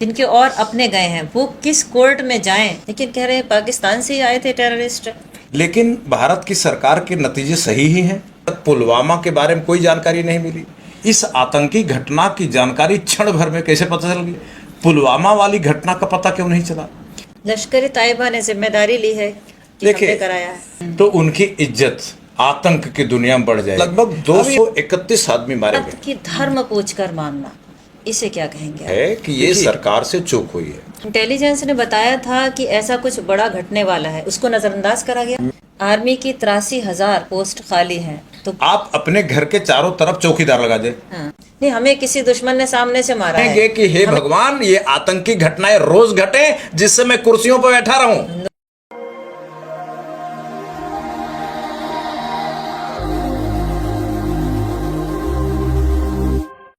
जिनके और अपने गए हैं वो किस कोर्ट में जाएं, लेकिन कह रहे हैं पाकिस्तान से ही आए थे टेररिस्ट। लेकिन भारत की सरकार के नतीजे सही ही हैं। पुलवामा के बारे में कोई जानकारी नहीं मिली। इस आतंकी घटना की जानकारी क्षण भर में कैसे पता चल गई? पुलवामा वाली घटना का पता क्यों नहीं चला? लश्कर तैयबा ने जिम्मेदारी ली है कि हमने देखिए, कराया है। तो उनकी इज्जत आतंक की दुनिया में बढ़ जाए। लगभग 231 आदमी मारे गए। कि धर्म पूछकर मानना, इसे क्या कहेंगे आप? है कि ये सरकार से चूक हुई है। इंटेलिजेंस ने बताया था कि ऐसा कुछ बड़ा घटने वाला है, उसको नजरअंदाज करा गया। आर्मी की 83,000 पोस्ट खाली हैं, तो आप अपने घर के चारों तरफ चौकीदार लगा दे। हाँ, नहीं, हमें किसी दुश्मन ने सामने से मारा है कि हे भगवान, ये आतंकी घटनाएं रोज घटे जिससे मैं कुर्सियों पर बैठा रहूं।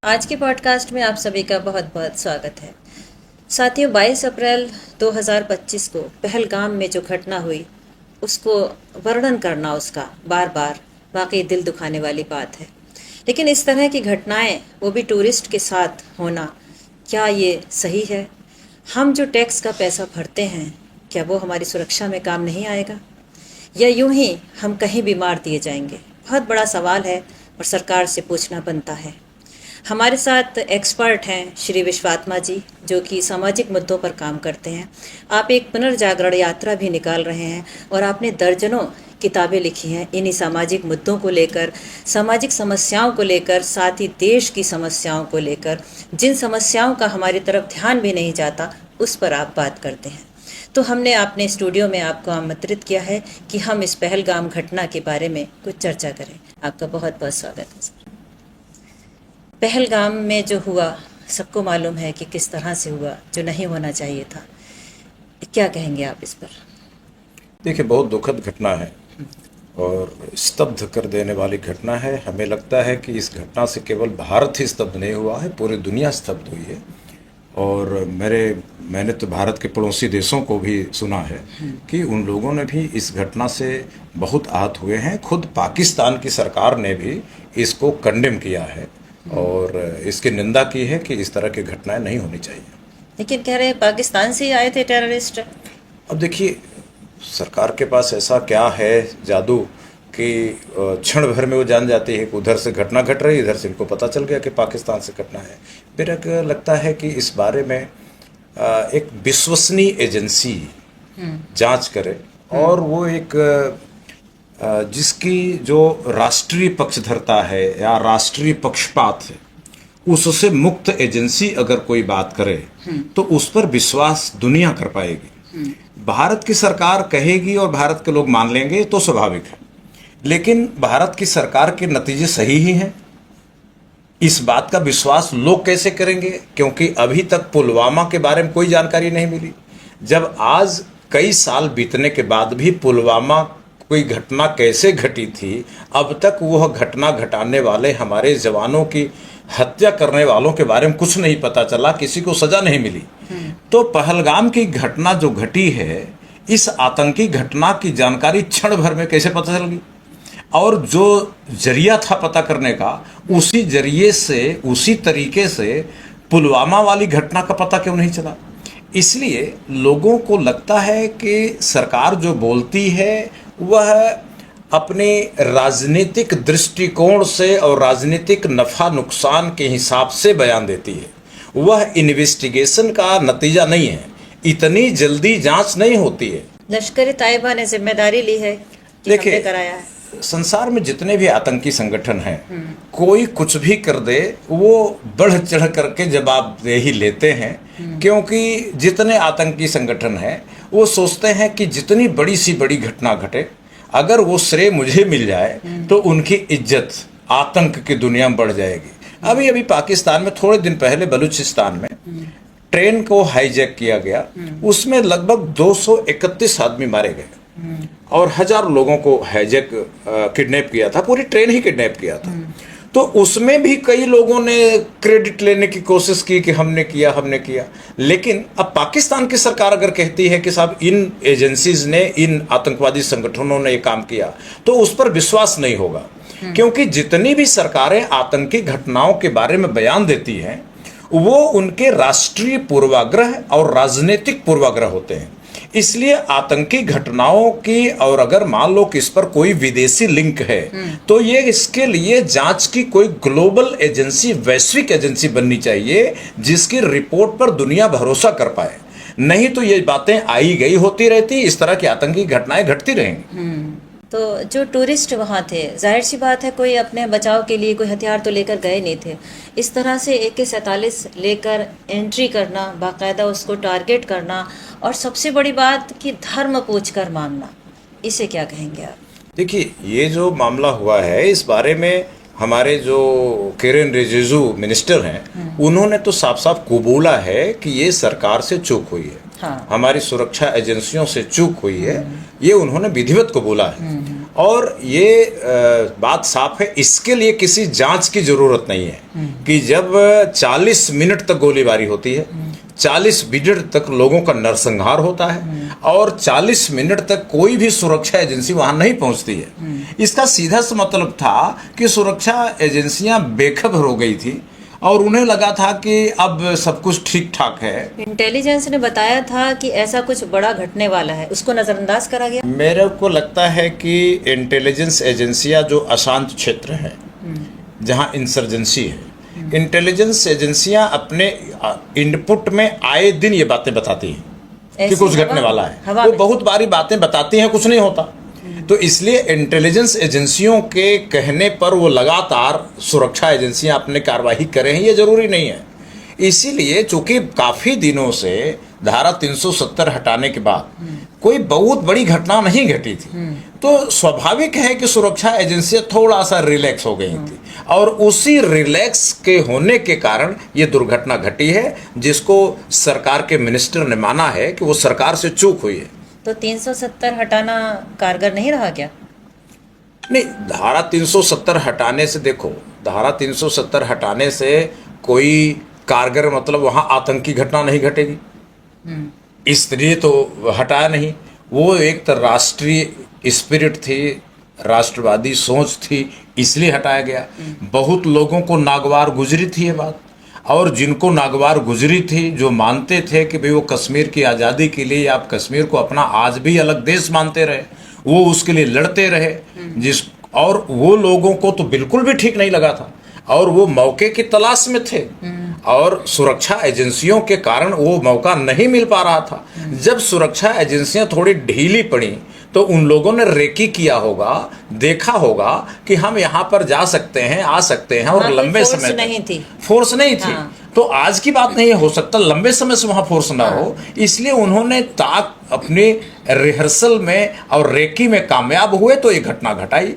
आज के पॉडकास्ट में आप सभी का बहुत बहुत स्वागत है। साथियों, 22 अप्रैल 2025 को पहलगाम में जो घटना हुई उसको वर्णन करना उसका बार बार वाकई दिल दुखाने वाली बात है। लेकिन इस तरह की घटनाएं, वो भी टूरिस्ट के साथ होना, क्या ये सही है? हम जो टैक्स का पैसा भरते हैं, क्या वो हमारी सुरक्षा में काम नहीं आएगा, या यूं ही हम कहीं भी मार दिए जाएंगे? बहुत बड़ा सवाल है और सरकार से पूछना बनता है। हमारे साथ एक्सपर्ट हैं श्री विश्वात्मा जी, जो कि सामाजिक मुद्दों पर काम करते हैं। आप एक पुनर्जागरण यात्रा भी निकाल रहे हैं और आपने दर्जनों किताबें लिखी हैं इन्हीं सामाजिक मुद्दों को लेकर, सामाजिक समस्याओं को लेकर, साथ ही देश की समस्याओं को लेकर। जिन समस्याओं का हमारी तरफ ध्यान भी नहीं जाता उस पर आप बात करते हैं। तो हमने अपने स्टूडियो में आपको आमंत्रित किया है कि हम इस पहलगाम घटना के बारे में कुछ चर्चा करें। आपका बहुत बहुत स्वागत है सर। पहलगाम में जो हुआ सबको मालूम है कि किस तरह से हुआ, जो नहीं होना चाहिए था। क्या कहेंगे आप इस पर? देखिए, बहुत दुखद घटना है और स्तब्ध कर देने वाली घटना है। हमें लगता है कि इस घटना से केवल भारत ही स्तब्ध नहीं हुआ है, पूरी दुनिया स्तब्ध हुई है। और मैंने तो भारत के पड़ोसी देशों को भी सुना है कि उन लोगों ने भी इस घटना से बहुत आहत हुए हैं। खुद पाकिस्तान की सरकार ने भी इसको कंडेम किया है और इसकी निंदा की है कि इस तरह की घटनाएं नहीं होनी चाहिए। लेकिन कह रहे हैं पाकिस्तान से ही आए थे टेररिस्ट। अब देखिए, सरकार के पास ऐसा क्या है जादू कि क्षण भर में वो जान जाती है कि उधर से घटना घट रही है, इधर से इनको पता चल गया कि पाकिस्तान से घटना है। मेरा लगता है कि इस बारे में एक विश्वसनीय एजेंसी जांच करे और वो एक जिसकी जो राष्ट्रीय पक्षधरता है या राष्ट्रीय पक्षपात है, उससे मुक्त एजेंसी अगर कोई बात करे तो उस पर विश्वास दुनिया कर पाएगी। भारत की सरकार कहेगी और भारत के लोग मान लेंगे तो स्वाभाविक है, लेकिन भारत की सरकार के नतीजे सही ही हैं। इस बात का विश्वास लोग कैसे करेंगे? क्योंकि अभी तक पुलवामा के बारे में कोई जानकारी नहीं मिली। जब आज कई साल बीतने के बाद भी पुलवामा कोई घटना कैसे घटी थी, अब तक वह घटना घटाने वाले हमारे जवानों की हत्या करने वालों के बारे में कुछ नहीं पता चला, किसी को सजा नहीं मिली। तो पहलगाम की घटना जो घटी है, इस आतंकी घटना की जानकारी क्षण भर में कैसे पता चल गई? और जो जरिया था पता करने का, उसी जरिए से, उसी तरीके से पुलवामा वाली घटना का पता क्यों नहीं चला? इसलिए लोगों को लगता है कि सरकार जो बोलती है वह अपने राजनीतिक दृष्टिकोण से और राजनीतिक नफा नुकसान के हिसाब से बयान देती है। वह इन्वेस्टिगेशन का नतीजा नहीं है, इतनी जल्दी जांच नहीं होती है। लश्कर तैयबा ने जिम्मेदारी ली है कि हमने कराया है। संसार में जितने भी आतंकी संगठन हैं, कोई कुछ भी कर दे वो बढ़ चढ़ करके जवाबदेही लेते हैं, क्योंकि जितने आतंकी संगठन हैं वो सोचते हैं कि जितनी बड़ी सी बड़ी घटना घटे, अगर वो श्रेय मुझे मिल जाए तो उनकी इज्जत आतंक की दुनिया में बढ़ जाएगी। अभी अभी पाकिस्तान में थोड़े दिन पहले बलूचिस्तान में ट्रेन को हाईजैक किया गया, उसमें लगभग 231 आदमी मारे गए और हजारों लोगों को हाईजैक किडनैप किया था, पूरी ट्रेन ही किडनैप किया था। तो उसमें भी कई लोगों ने क्रेडिट लेने की कोशिश की कि हमने किया। लेकिन अब पाकिस्तान की सरकार अगर कहती है कि साहब इन एजेंसीज ने, इन आतंकवादी संगठनों ने ये काम किया, तो उस पर विश्वास नहीं होगा। क्योंकि जितनी भी सरकारें आतंकी घटनाओं के बारे में बयान देती हैं, वो उनके राष्ट्रीय पूर्वाग्रह और राजनीतिक पूर्वाग्रह होते हैं। इसलिए आतंकी घटनाओं की, और अगर मान लो कि इस पर कोई विदेशी लिंक है, तो ये इसके लिए जांच की कोई ग्लोबल एजेंसी, वैश्विक एजेंसी बननी चाहिए जिसकी रिपोर्ट पर दुनिया भरोसा कर पाए। नहीं तो ये बातें आई गई होती रहती, इस तरह की आतंकी घटनाएं घटती रहेंगी। तो जो टूरिस्ट वहाँ थे, जाहिर सी बात है कोई अपने बचाव के लिए कोई हथियार तो लेकर गए नहीं थे। इस तरह से AK-47 लेकर एंट्री करना, बाकायदा उसको टारगेट करना, और सबसे बड़ी बात कि धर्म पूछकर मारना, इसे क्या कहेंगे आप? देखिए, ये जो मामला हुआ है इस बारे में हमारे जो किरेन रिजिजू मिनिस्टर हैं, उन्होंने तो साफ साफ कबूला है कि ये सरकार से चूक हुई है। हाँ। हमारी सुरक्षा एजेंसियों से चूक हुई है, ये उन्होंने विधिवत कबूला है। और ये बात साफ है, इसके लिए किसी जांच की जरूरत नहीं है कि जब 40 मिनट तक गोलीबारी होती है, 40 मिनट तक लोगों का नरसंहार होता है, और 40 मिनट तक कोई भी सुरक्षा एजेंसी वहां नहीं पहुंचती है। इसका सीधा सा मतलब था कि सुरक्षा एजेंसियां बेखबर हो गई थी और उन्हें लगा था कि अब सब कुछ ठीक ठाक है। इंटेलिजेंस ने बताया था कि ऐसा कुछ बड़ा घटने वाला है, उसको नजरअंदाज करा गया। मेरे को लगता है कि इंटेलिजेंस एजेंसियां जो अशांत क्षेत्र है, जहां इंसर्जेंसी है, इंटेलिजेंस एजेंसियां अपने इनपुट में आए दिन ये बातें बताती हैं कि कुछ घटने वाला है। वो बहुत बारी बातें बताती हैं, कुछ नहीं होता। तो इसलिए इंटेलिजेंस एजेंसियों के कहने पर वो लगातार सुरक्षा एजेंसियां अपने कार्रवाई करें, ये जरूरी नहीं है। इसीलिए चूंकि काफी दिनों से धारा 370 हटाने के बाद कोई बहुत बड़ी घटना नहीं घटी थी, तो स्वाभाविक है कि सुरक्षा एजेंसियां थोड़ा सा रिलैक्स हो गई थी, और उसी रिलैक्स के होने के कारण ये दुर्घटना घटी है, जिसको सरकार के मिनिस्टर ने माना है कि वो सरकार से चूक हुई है। तो 370 हटाना कारगर नहीं रहा क्या? नहीं, धारा 370 हटाने से, देखो, धारा 370 हटाने से कोई कारगर मतलब वहां आतंकी घटना नहीं घटेगी, इसलिए तो हटाया नहीं। वो एक तो राष्ट्रीय स्पिरिट थी, राष्ट्रवादी सोच थी, इसलिए हटाया गया। बहुत लोगों को नागवार गुजरी थी ये बात, और जिनको नागवार गुजरी थी, जो मानते थे कि भाई वो कश्मीर की आज़ादी के लिए, आप कश्मीर को अपना आज भी अलग देश मानते रहे, वो उसके लिए लड़ते रहे, और वो लोगों को तो बिल्कुल भी ठीक नहीं लगा था, और वो मौके की तलाश में थे, और सुरक्षा एजेंसियों के कारण वो मौका नहीं मिल पा रहा था। जब सुरक्षा एजेंसियां थोड़ी ढीली पड़ी तो उन लोगों ने रेकी किया होगा, देखा होगा कि हम यहाँ पर जा सकते हैं, आ सकते हैं, और लंबे समय तक फोर्स नहीं थी। हाँ। तो आज की बात नहीं, हो सकता लंबे समय से वहां फोर्स ना हो, इसलिए उन्होंने ताक अपनी रिहर्सल में और रेकी में कामयाब हुए तो ये घटना घटाई।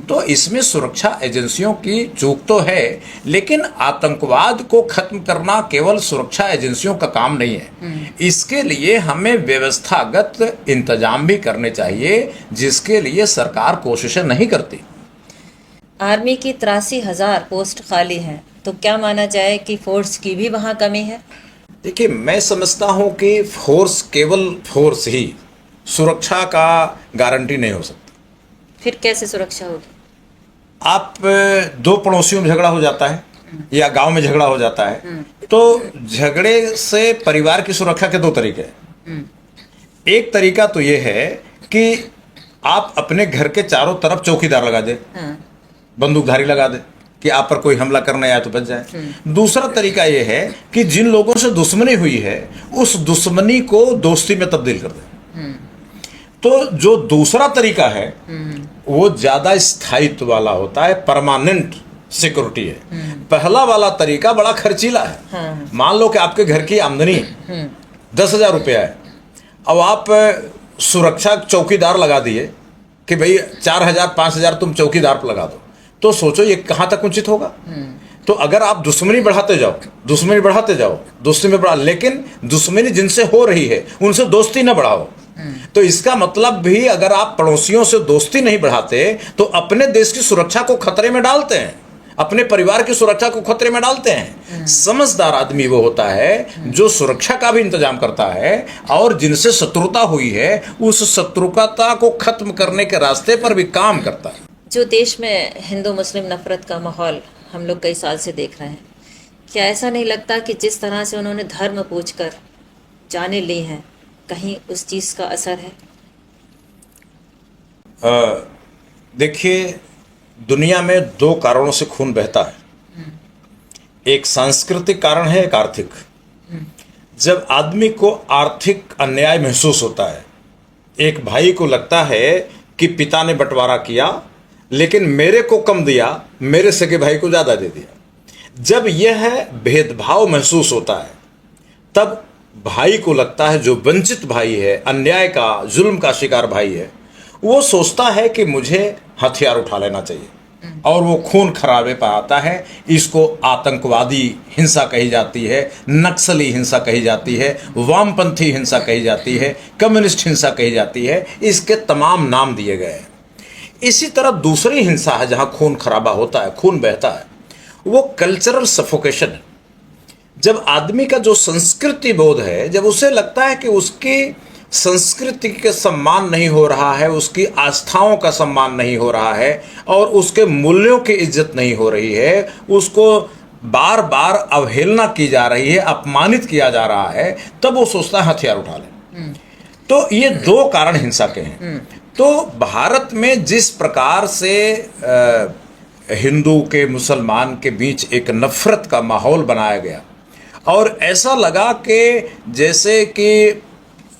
तो इसमें सुरक्षा एजेंसियों की चूक तो है, लेकिन आतंकवाद को खत्म करना केवल सुरक्षा एजेंसियों का काम नहीं है। इसके लिए हमें व्यवस्थागत इंतजाम भी करने चाहिए, जिसके लिए सरकार कोशिशें नहीं करती। आर्मी की 83,000 पोस्ट खाली हैं, तो क्या माना जाए कि फोर्स की भी वहाँ कमी है? देखिए, मैं समझता हूं कि फोर्स, केवल फोर्स ही सुरक्षा का गारंटी नहीं हो सकती। फिर कैसे सुरक्षा होगी? आप दो पड़ोसियों में झगड़ा हो जाता है या गांव में झगड़ा हो जाता है, तो झगड़े से परिवार की सुरक्षा के दो तरीके हैं। एक तरीका तो ये है कि आप अपने घर के चारों तरफ चौकीदार लगा दे, बंदूकधारी लगा दे कि आप पर कोई हमला करने आया तो बच जाए। दूसरा तरीका यह है कि जिन लोगों से दुश्मनी हुई है उस दुश्मनी को दोस्ती में तब्दील कर दे। तो जो दूसरा तरीका है वो ज्यादा स्थायित्व वाला होता है, परमानेंट सिक्योरिटी है। पहला वाला तरीका बड़ा खर्चीला है। मान लो कि आपके घर की आमदनी 10,000 रुपया है, अब आप सुरक्षा चौकीदार लगा दिए कि भाई 4,000 5,000 तुम चौकीदार पर लगा दो, तो सोचो ये कहां तक उचित होगा। तो अगर आप दुश्मनी बढ़ाते जाओ, दुश्मनी बढ़ाते जाओ, दोस्ती में बढ़ा, लेकिन दुश्मनी जिनसे हो रही है उनसे दोस्ती ना बढ़ाओ, तो इसका मतलब भी अगर आप पड़ोसियों से दोस्ती नहीं बढ़ाते तो अपने देश की सुरक्षा को खतरे में डालते हैं, अपने परिवार की सुरक्षा को खतरे में डालते हैं। समझदार आदमी वो होता है जो सुरक्षा का भी इंतजाम करता है और जिनसे शत्रुता हुई है उस शत्रुता को खत्म करने के रास्ते पर भी काम करता है। जो देश में हिंदू मुस्लिम नफरत का माहौल हम लोग कई साल से देख रहे हैं, क्या ऐसा नहीं लगता कि जिस तरह से उन्होंने धर्म पूछकर जाने ली हैं, कहीं उस चीज़ का असर है? देखिए, दुनिया में दो कारणों से खून बहता है। एक सांस्कृतिक कारण है, एक आर्थिक। जब आदमी को आर्थिक अन्याय महसूस होता है, एक भाई को लगता है कि पिता ने बंटवारा किया लेकिन मेरे को कम दिया, मेरे सगे भाई को ज़्यादा दे दिया। जब यह भेदभाव महसूस होता है तब भाई को लगता है, जो वंचित भाई है, अन्याय का, जुल्म का शिकार भाई है, वो सोचता है कि मुझे हथियार उठा लेना चाहिए और वो खून खराबे पर आता है। इसको आतंकवादी हिंसा कही जाती है, नक्सली हिंसा कही जाती है, वामपंथी हिंसा कही जाती है, कम्युनिस्ट हिंसा कही जाती है। इसके तमाम नाम दिए गए हैं। इसी तरह दूसरी हिंसा है जहां खून खराबा होता है, खून बहता है, वो कल्चरल सफोकेशन है। जब आदमी का जो संस्कृति बोध है, जब उसे लगता है कि उसकी संस्कृति के सम्मान नहीं हो रहा है, उसकी आस्थाओं का सम्मान नहीं हो रहा है और उसके मूल्यों की इज्जत नहीं हो रही है, उसको बार बार अवहेलना की जा रही है, अपमानित किया जा रहा है, तब वो सोचता है हथियार उठा ले। तो ये दो कारण हिंसा के हैं। तो भारत में जिस प्रकार से हिंदू के मुसलमान के बीच एक नफरत का माहौल बनाया गया और ऐसा लगा कि जैसे कि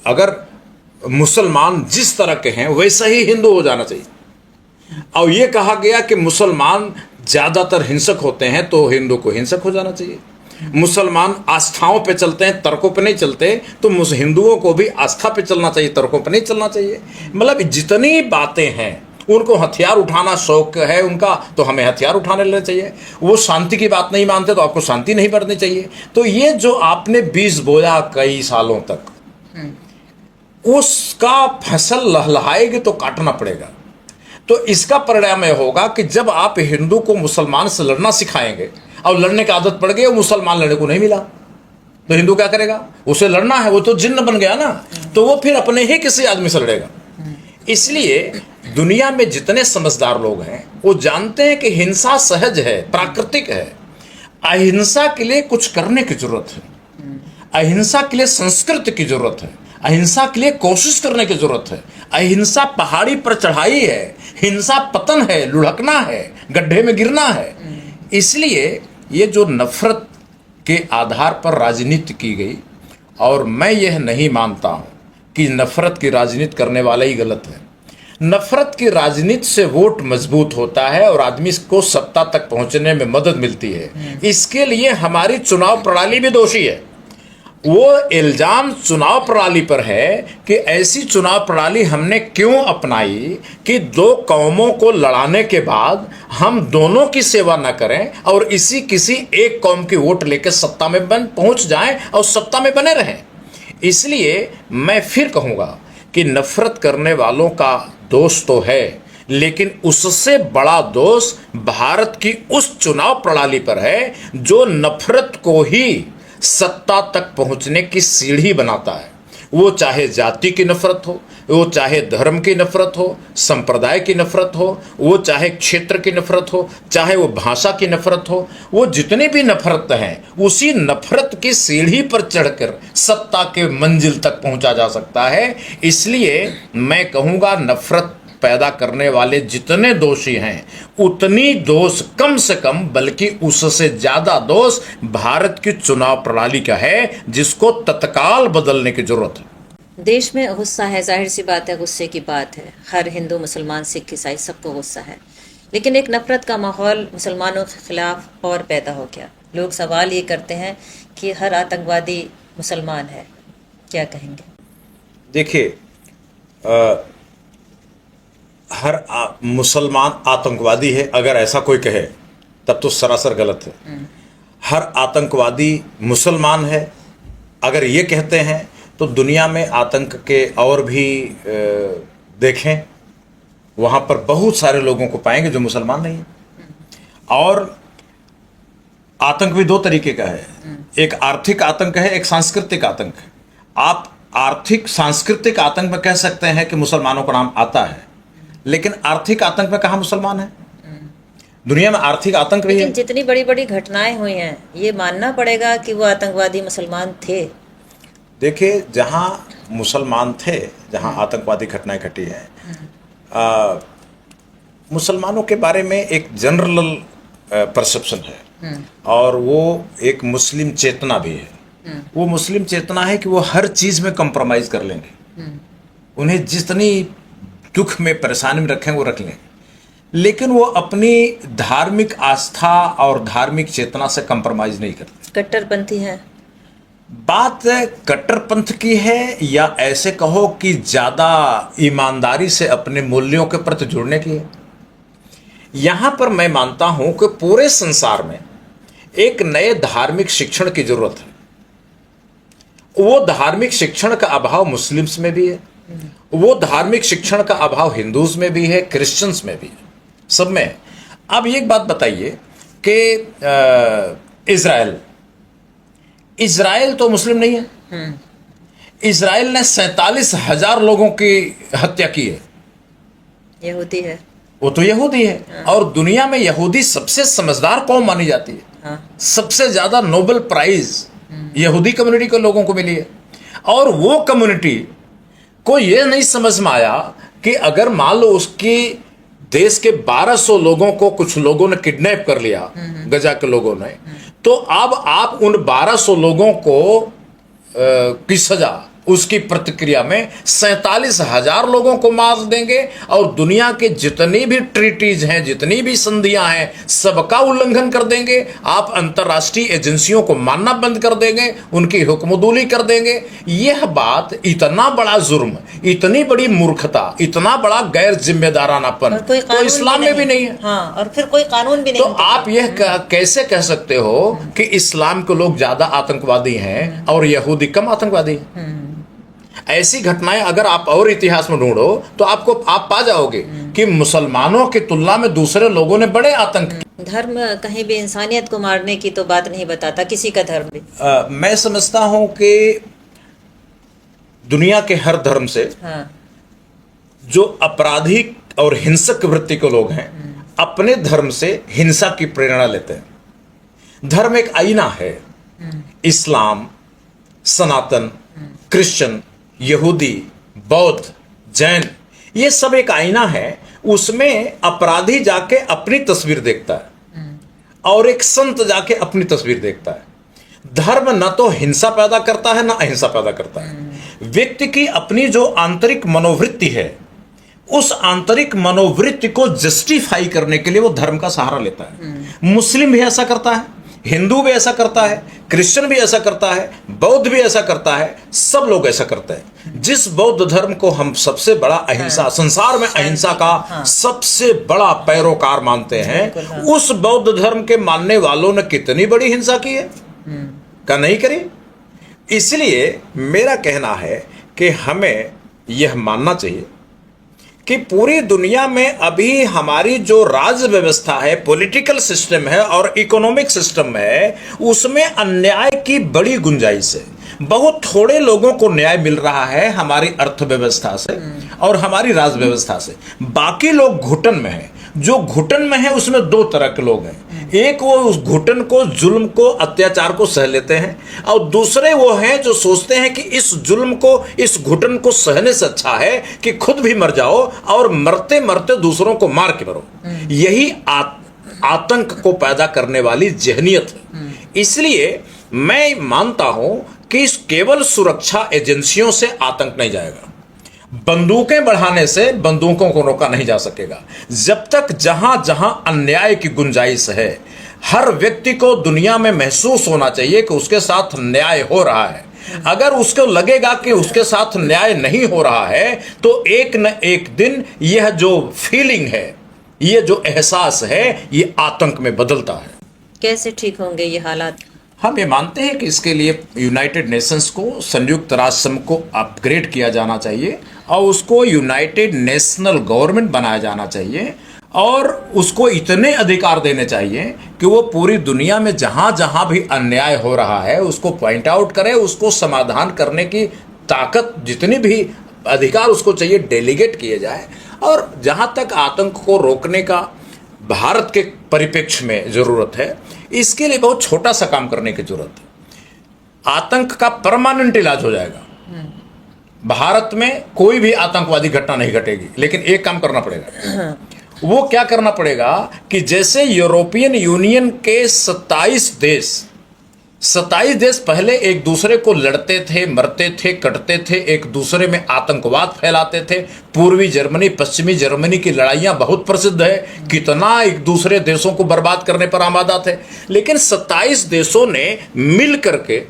अगर मुसलमान जिस तरह के हैं वैसा ही हिंदू हो जाना चाहिए, और ये कहा गया कि मुसलमान ज़्यादातर हिंसक होते हैं तो हिंदू को हिंसक हो जाना चाहिए। मुसलमान आस्थाओं पे चलते हैं, तर्कों पे नहीं चलते, तो हिंदुओं को भी आस्था पे चलना चाहिए, तर्कों पे नहीं चलना चाहिए। मतलब जितनी बातें हैं, उनको हथियार उठाना शौक है उनका, तो हमें हथियार उठाने लेना चाहिए। वो शांति की बात नहीं मानते तो आपको शांति नहीं बरतनी चाहिए। तो ये जो आपने बीज बोया कई सालों तक, उसका फसल लहलहाएगी तो काटना पड़ेगा। तो इसका परिणाम यह होगा कि जब आप हिंदू को मुसलमान से लड़ना सिखाएंगे और लड़ने की आदत पड़ गई और मुसलमान लड़ने को नहीं मिला, तो हिंदू क्या करेगा? उसे लड़ना है, वो तो जिन्न बन गया ना, तो वो फिर अपने ही किसी आदमी से लड़ेगा। इसलिए दुनिया में जितने समझदार लोग हैं वो जानते हैं कि हिंसा सहज है, प्राकृतिक है। अहिंसा के लिए कुछ करने की जरूरत है, अहिंसा के लिए संस्कृति की जरूरत है, अहिंसा के लिए कोशिश करने की जरूरत है। अहिंसा पहाड़ी पर चढ़ाई है, हिंसा पतन है, लुढ़कना है, गड्ढे में गिरना है। इसलिए ये जो नफरत के आधार पर राजनीति की गई, और मैं यह नहीं मानता हूं कि नफरत की राजनीति करने वाला ही गलत है। नफरत की राजनीति से वोट मजबूत होता है और आदमी को सत्ता तक पहुंचने में मदद मिलती है। इसके लिए हमारी चुनाव प्रणाली भी दोषी है। वो इल्जाम चुनाव प्रणाली पर है कि ऐसी चुनाव प्रणाली हमने क्यों अपनाई कि दो कौमों को लड़ाने के बाद हम दोनों की सेवा न करें और इसी किसी एक कौम की वोट लेकर सत्ता में पहुंच जाएं और सत्ता में बने रहें। इसलिए मैं फिर कहूंगा कि नफरत करने वालों का दोष तो है, लेकिन उससे बड़ा दोष भारत की उस चुनाव प्रणाली पर है जो नफरत को ही सत्ता तक पहुंचने की सीढ़ी बनाता है। वो चाहे जाति की नफरत हो, वो चाहे धर्म की नफरत हो, संप्रदाय की नफरत हो, वो चाहे क्षेत्र की नफरत हो, चाहे वो भाषा की नफरत हो, वो जितनी भी नफरत हैं, उसी नफरत की सीढ़ी पर चढ़कर सत्ता के मंजिल तक पहुंचा जा सकता है। इसलिए मैं कहूँगा, नफरत पैदा करने वाले जितने दोषी हैं, उतनी दोष कम से कम, बल्कि उससे ज्यादा दोष भारत की चुनाव प्रणाली का है, जिसको तत्काल बदलने की जरूरत है। देश में गुस्सा है, जाहिर सी बात है, गुस्से की बात है। हर हिंदू, मुसलमान, सिख, ईसाई सबको गुस्सा है, लेकिन एक नफरत का माहौल मुसलमानों के खिलाफ और पैदा हो गया। लोग सवाल ये करते हैं कि हर आतंकवादी मुसलमान है, क्या कहेंगे? देखिए, हर मुसलमान आतंकवादी है, अगर ऐसा कोई कहे तब तो सरासर गलत है। हर आतंकवादी मुसलमान है, अगर ये कहते हैं तो दुनिया में आतंक के और भी देखें, वहाँ पर बहुत सारे लोगों को पाएंगे जो मुसलमान नहीं है। और आतंक भी दो तरीके का है, एक आर्थिक आतंक है, एक सांस्कृतिक आतंक है। आप आर्थिक सांस्कृतिक आतंक में कह सकते हैं कि मुसलमानों का नाम आता है, लेकिन आर्थिक आतंक में कहाँ मुसलमान है? दुनिया में आर्थिक आतंक भी है। लेकिन जितनी बड़ी बड़ी घटनाएं हुई हैं, ये मानना पड़ेगा कि वो आतंकवादी मुसलमान थे। देखिए, जहाँ मुसलमान थे, जहाँ आतंकवादी घटनाएं घटी हैं, मुसलमानों के बारे में एक जनरल परसेप्शन है, और वो एक मुस्लिम चेतना भी है। वो मुस्लिम चेतना है कि वो हर चीज़ में कंप्रोमाइज कर लेंगे, उन्हें जितनी दुख में परेशानी में रखें वो रख लें, लेकिन वो अपनी धार्मिक आस्था और धार्मिक चेतना से कंप्रोमाइज नहीं करते। कट्टरपंथी है। बात कट्टरपंथ की है, या ऐसे कहो कि ज्यादा ईमानदारी से अपने मूल्यों के प्रति जुड़ने की है। यहां पर मैं मानता हूं कि पूरे संसार में एक नए धार्मिक शिक्षण की जरूरत है। वो धार्मिक शिक्षण का अभाव मुस्लिम्स में भी है, वो धार्मिक शिक्षण का अभाव हिंदूज में भी है, क्रिश्चियंस में भी है, सब में है। अब एक बात बताइए कि इजराइल तो मुस्लिम नहीं है। इजराइल ने 47,000 लोगों की हत्या की है। यहूदी है, वो तो यहूदी है। और दुनिया में यहूदी सबसे समझदार कौम मानी जाती है। सबसे ज्यादा नोबेल प्राइज यहूदी कम्युनिटी के लोगों को मिली है। और वो कम्युनिटी को ये नहीं समझ में आया कि अगर मान लो उसकी देश के 1200 लोगों को कुछ लोगों ने किडनैप कर लिया, गजा के लोगों ने, तो अब आप उन 1200 लोगों को की सजा, उसकी प्रतिक्रिया में 47,000 लोगों को मार देंगे, और दुनिया के जितनी भी ट्रीटीज हैं, जितनी भी संधियां हैं, सबका उल्लंघन कर देंगे। आप अंतर्राष्ट्रीय एजेंसियों को मानना बंद कर देंगे, उनकी हुक्मदुली कर देंगे। यह बात, इतना बड़ा जुर्म, इतनी बड़ी मूर्खता, इतना बड़ा गैर जिम्मेदारानापन तो इस्लाम में भी नहीं है। हाँ, और फिर कोई कानून भी नहीं। तो आप यह कैसे कह सकते हो कि इस्लाम के लोग ज्यादा आतंकवादी हैं और यहूदी कम आतंकवादी हैं? ऐसी घटनाएं अगर आप और इतिहास में ढूंढो तो आप पा जाओगे कि मुसलमानों की तुलना में दूसरे लोगों ने बड़े आतंक। धर्म कहीं भी इंसानियत को मारने की तो बात नहीं बताता, किसी का धर्म भी। मैं समझता हूं कि दुनिया के हर धर्म से जो आपराधिक और हिंसक वृत्ति के लोग हैं, अपने धर्म से हिंसा की प्रेरणा लेते हैं। धर्म एक आईना है। इस्लाम, सनातन, क्रिश्चियन, यहूदी, बौद्ध, जैन, ये सब एक आईना है। उसमें अपराधी जाके अपनी तस्वीर देखता है और एक संत जाके अपनी तस्वीर देखता है। धर्म न तो हिंसा पैदा करता है, न अहिंसा पैदा करता है। व्यक्ति की अपनी जो आंतरिक मनोवृत्ति है, उस आंतरिक मनोवृत्ति को जस्टिफाई करने के लिए वो धर्म का सहारा लेता है। मुस्लिम भी ऐसा करता है, हिंदू भी ऐसा करता है, क्रिश्चियन भी ऐसा करता है, बौद्ध भी ऐसा करता है, सब लोग ऐसा करते हैं। जिस बौद्ध धर्म को हम सबसे बड़ा अहिंसा, संसार में अहिंसा का सबसे बड़ा पैरोकार मानते हैं, उस बौद्ध धर्म के मानने वालों ने कितनी बड़ी हिंसा की है, क्या नहीं करी? इसलिए मेरा कहना है कि हमें यह मानना चाहिए कि पूरी दुनिया में अभी हमारी जो राज्य व्यवस्था है, पॉलिटिकल सिस्टम है और इकोनॉमिक सिस्टम है, उसमें अन्याय की बड़ी गुंजाइश है। बहुत थोड़े लोगों को न्याय मिल रहा है हमारी अर्थव्यवस्था से और हमारी राज्य व्यवस्था से। बाकी लोग घुटन में हैं। जो घुटन में है उसमें दो तरह के लोग हैं। एक वो उस घुटन को, जुल्म को, अत्याचार को सह लेते हैं, और दूसरे वो हैं जो सोचते हैं कि इस जुल्म को, इस घुटन को सहने से अच्छा है कि खुद भी मर जाओ और मरते मरते दूसरों को मार के मरो। यही आतंक को पैदा करने वाली जहनियत है। इसलिए मैं मानता हूं कि केवल सुरक्षा एजेंसियों से आतंक नहीं जाएगा। बंदूकें बढ़ाने से बंदूकों को रोका नहीं जा सकेगा। जब तक जहां जहां अन्याय की गुंजाइश है, हर व्यक्ति को दुनिया में महसूस होना चाहिए कि उसके साथ न्याय हो रहा है। अगर उसको लगेगा कि उसके साथ न्याय नहीं हो रहा है, तो एक न एक दिन यह जो फीलिंग है, यह जो एहसास है, ये आतंक में बदलता है। कैसे ठीक होंगे ये हालात? हम ये मानते हैं कि इसके लिए यूनाइटेड नेशंस को, संयुक्त राष्ट्र संघ को अपग्रेड किया जाना चाहिए और उसको यूनाइटेड नेशनल गवर्नमेंट बनाया जाना चाहिए, और उसको इतने अधिकार देने चाहिए कि वो पूरी दुनिया में जहाँ जहाँ भी अन्याय हो रहा है उसको पॉइंट आउट करे, उसको समाधान करने की ताकत, जितनी भी अधिकार उसको चाहिए, डेलीगेट किए जाए। और जहाँ तक आतंक को रोकने का भारत के परिप्रेक्ष्य में जरूरत है, इसके लिए बहुत छोटा सा काम करने की जरूरत है। आतंक का परमानेंट इलाज हो जाएगा। भारत में कोई भी आतंकवादी घटना नहीं घटेगी, लेकिन एक काम करना पड़ेगा। वो क्या करना पड़ेगा कि जैसे यूरोपियन यूनियन के 27 देश पहले एक दूसरे को लड़ते थे, मरते थे, कटते थे, एक दूसरे में आतंकवाद फैलाते थे। पूर्वी जर्मनी पश्चिमी जर्मनी की लड़ाइयां बहुत प्रसिद्ध है, कितना एक दूसरे देशों को बर्बाद करने पर आमादा थे। लेकिन 27 देशों ने मिल करके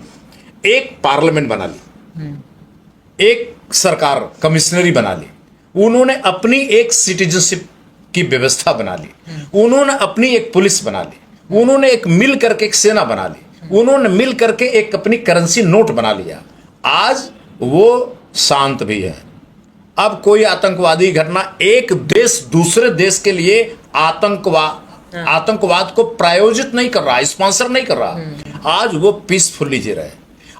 एक पार्लियामेंट बना ली, एक सरकार कमिश्नरी बना ली, उन्होंने अपनी एक सिटीजनशिप की व्यवस्था बना ली, उन्होंने अपनी एक पुलिस बना ली, उन्होंने एक मिल करके एक सेना बना ली, उन्होंने मिल करके एक अपनी करेंसी नोट बना लिया। आज वो शांत भी है। अब कोई आतंकवादी घटना, एक देश दूसरे देश के लिए आतंकवाद को प्रायोजित नहीं कर रहा, स्पॉन्सर नहीं कर रहा। आज वो पीसफुली जी रहे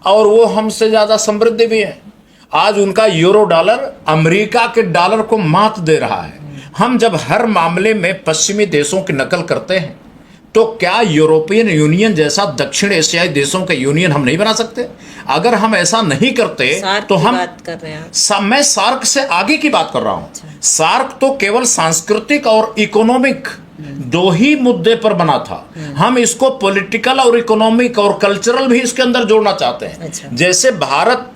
और वो हमसे ज्यादा समृद्ध भी है। आज उनका यूरो डॉलर अमेरिका के डॉलर को मात दे रहा है। हम जब हर मामले में पश्चिमी देशों की नकल करते हैं, तो क्या यूरोपियन यूनियन जैसा दक्षिण एशियाई देशों का यूनियन हम नहीं बना सकते? अगर हम ऐसा नहीं करते तो हम बात कर रहे हैं। मैं सार्क से आगे की बात कर रहा हूं। सार्क तो केवल सांस्कृतिक और इकोनॉमिक दो ही मुद्दे पर बना था। हम इसको पॉलिटिकल और इकोनॉमिक और कल्चरल भी इसके अंदर जोड़ना चाहते हैं। जैसे भारत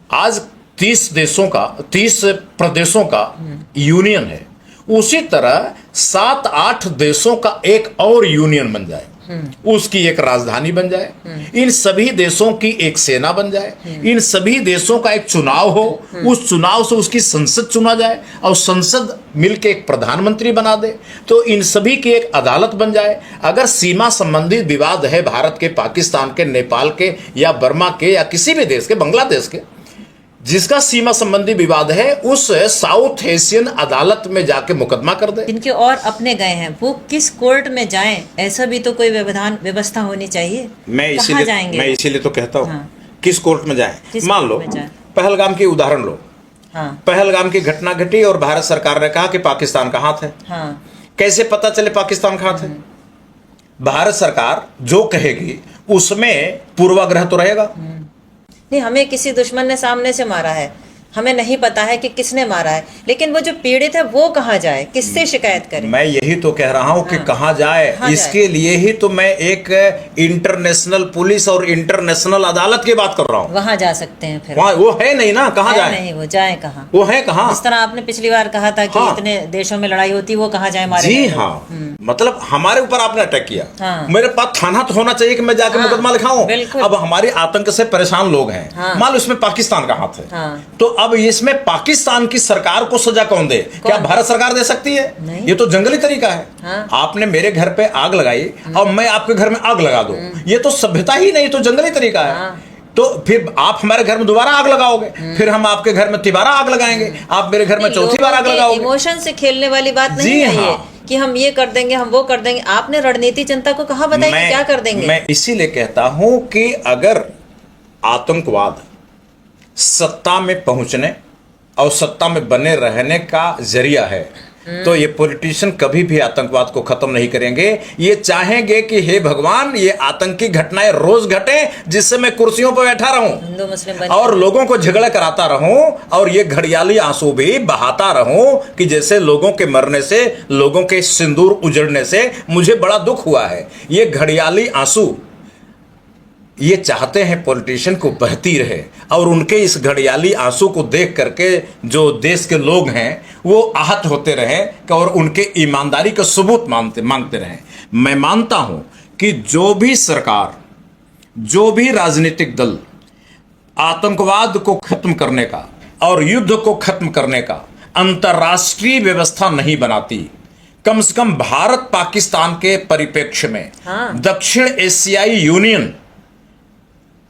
आज 30 प्रदेशों का यूनियन है, उसी तरह 7-8 देशों का एक और यूनियन बन जाए, उसकी एक राजधानी बन जाए, इन सभी देशों की एक सेना बन जाए, इन सभी देशों का एक चुनाव हो, उस चुनाव से उसकी संसद चुना जाए और संसद मिलकर एक प्रधानमंत्री बना दे, तो इन सभी की एक अदालत बन जाए। अगर सीमा संबंधी विवाद है भारत के, पाकिस्तान के, नेपाल के या बर्मा के या किसी भी देश के, बांग्लादेश के, जिसका सीमा संबंधी विवाद है, उस साउथ एशियन अदालत में जाके मुकदमा कर दे। इनके और अपने गए हैं, वो किस कोर्ट में जाएं, ऐसा भी तो कोई व्यवस्था होनी चाहिए। मैं इसीलिए तो कहता हूँ, हाँ। किस कोर्ट में जाएं? मान लो पहलगाम की उदाहरण लो। हाँ। पहलगाम की घटना घटी और भारत सरकार ने कहा कि पाकिस्तान का हाथ है। हाँ। कैसे पता चले पाकिस्तान का हाथ है? भारत सरकार जो कहेगी उसमें पूर्वाग्रह तो रहेगा। नहीं, हमें किसी दुश्मन ने सामने से मारा है, हमें नहीं पता है कि किसने मारा है, लेकिन वो जो पीड़ित है वो कहाँ जाए, किससे शिकायत करे? मैं यही तो कह रहा हूँ कि कहाँ जाए। इसके लिए ही तो मैं एक इंटरनेशनल पुलिस और इंटरनेशनल अदालत की बात कर रहा हूँ। वहाँ जा सकते हैं फिर। वहाँ वो है नहीं ना, कहाँ जाए? नहीं, वो जाए कहाँ? वो है कहाँ? इस तरह आपने पिछली बार कहा था कि इतने देशों में लड़ाई होती, वो कहाँ जाए मारे? जी हाँ, मतलब हमारे ऊपर आपने अटैक किया। हाँ। मेरे पास थाना तो होना चाहिए कि मैं जाकर मुकदमा लिखाऊं। अब हमारे आतंक से परेशान लोग हैं, मान लो इसमें पाकिस्तान का हाथ है, तो अब इसमें पाकिस्तान की सरकार को सजा कौन दे? क्या भारत सरकार दे सकती है? ये तो जंगली तरीका है। आपने मेरे घर पे आग लगाई और मैं आपके घर में आग लगा दूं, ये तो सभ्यता ही नहीं, तो जंगली तरीका है। तो फिर आप हमारे घर में दोबारा आग लगाओगे, फिर हम आपके घर में तिबारा आग लगाएंगे, आप मेरे घर में चौथी बार आग लगाओगे। इमोशन से खेलने वाली बात नहीं है ये कि हम ये कर देंगे, हम वो कर देंगे। आपने रणनीति जनता को कहाँ बताई कि क्या कर देंगे? मैं इसीलिए कहता हूं कि अगर आतंकवाद सत्ता में पहुंचने और सत्ता में बने रहने का जरिया है, तो ये पॉलिटिशियन कभी भी आतंकवाद को खत्म नहीं करेंगे। ये चाहेंगे कि हे भगवान, ये आतंकी घटनाएं रोज घटे, जिससे मैं कुर्सियों पर बैठा रहूं, हिंदू मुस्लिम और लोगों को झगड़ा कराता रहूं, और ये घड़ियाली आंसू भी बहाता रहूं कि जैसे लोगों के मरने से, लोगों के सिंदूर उजड़ने से मुझे बड़ा दुख हुआ है। ये घड़ियाली आंसू ये चाहते हैं पॉलिटिशियन को बहती रहे, और उनके इस घड़ियाली आंसू को देख करके जो देश के लोग हैं वो आहत होते रहें और उनके ईमानदारी का सबूत मांगते रहें। मैं मानता हूं कि जो भी सरकार, जो भी राजनीतिक दल आतंकवाद को खत्म करने का और युद्ध को खत्म करने का अंतर्राष्ट्रीय व्यवस्था नहीं बनाती, कम से कम भारत पाकिस्तान के परिप्रेक्ष्य में दक्षिण एशियाई यूनियन,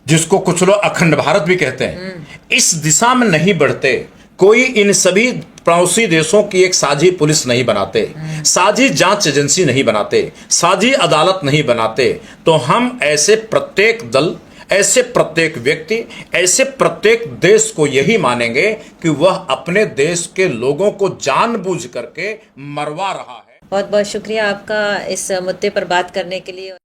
जिसको कुछ लोग अखंड भारत भी कहते हैं, इस दिशा में नहीं बढ़ते, कोई इन सभी पड़ोसी देशों की एक साझी पुलिस नहीं बनाते, साझी जांच एजेंसी नहीं बनाते, साझी अदालत नहीं बनाते, तो हम ऐसे प्रत्येक दल, ऐसे प्रत्येक व्यक्ति, ऐसे प्रत्येक देश को यही मानेंगे कि वह अपने देश के लोगों को जानबूझ करके मरवा रहा है। बहुत बहुत शुक्रिया आपका इस मुद्दे पर बात करने के लिए।